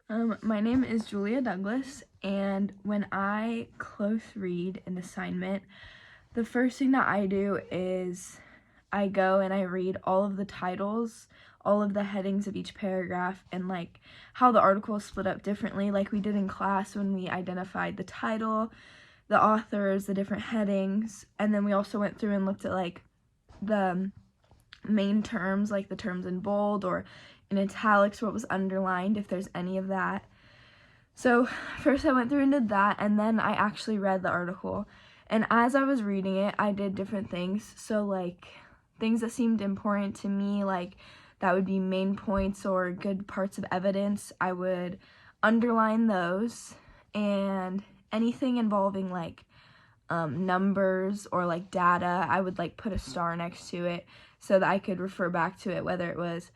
My name is Julia Douglas, and when I close read an assignment, the first thing that I do is I go and I read all of the titles, all of the headings of each paragraph, and like how the article is split up differently, like we did in class when we identified the title, the authors, the different headings, and then we also went through and looked at like the main terms, like the terms in bold or in italics, what was underlined, if there's any of that. So first I went through and did that, and then I actually read the article. And as I was reading it, I did different things. So like things that seemed important to me, like that would be main points or good parts of evidence, I would underline those. And anything involving like numbers or like data, I would like put a star next to it so that I could refer back to it, whether it was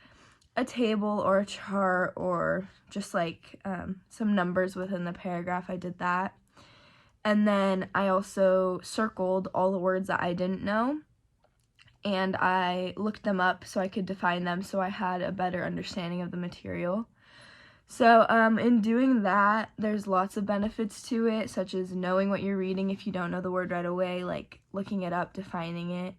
a table or a chart or just like some numbers within the paragraph. I did that. And then I also circled all the words that I didn't know, and I looked them up so I could define them so I had a better understanding of the material. So in doing that, there's lots of benefits to it, such as knowing what you're reading if you don't know the word right away, like looking it up, defining it.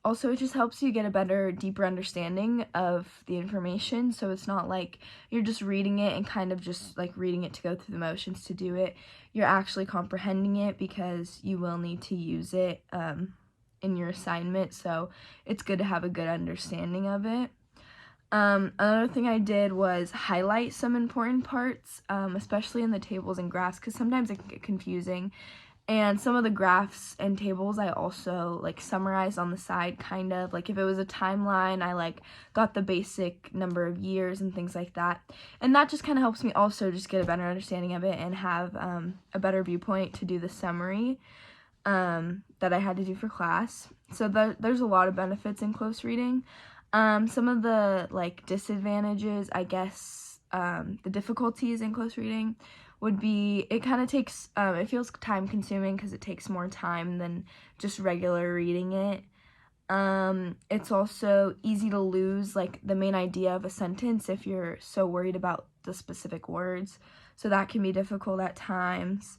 Also, it just helps you get a better, deeper understanding of the information, so it's not like you're just reading it and kind of just like reading it to go through the motions to do it. You're actually comprehending it because you will need to use it in your assignment, so it's good to have a good understanding of it. Another thing I did was highlight some important parts, especially in the tables and graphs, because sometimes it can get confusing. And some of the graphs and tables I also like summarized on the side, kind of like if it was a timeline, I like got the basic number of years and things like that. And that just kind of helps me also just get a better understanding of it and have a better viewpoint to do the summary that I had to do for class. So there's a lot of benefits in close reading. Some of the like disadvantages, I guess, the difficulties in close reading would be it kind of takes, it feels time consuming because it takes more time than just regular reading it. It's also easy to lose like the main idea of a sentence if you're so worried about the specific words, so that can be difficult at times.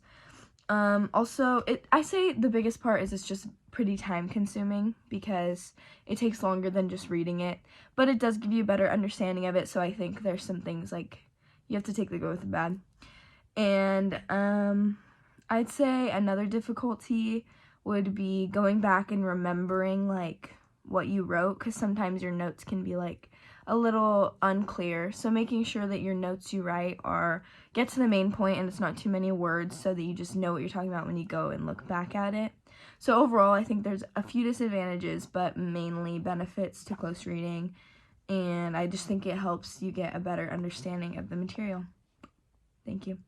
Also, I say the biggest part is it's just pretty time consuming because it takes longer than just reading it, but it does give you a better understanding of it, so I think there's some things like you have to take the good with the bad. And I'd say another difficulty would be going back and remembering like what you wrote, because sometimes your notes can be like a little unclear, so making sure that your notes you write are get to the main point and it's not too many words so that you just know what you're talking about when you go and look back at it. So overall, I think there's a few disadvantages, but mainly benefits to close reading, and I just think it helps you get a better understanding of the material. Thank you.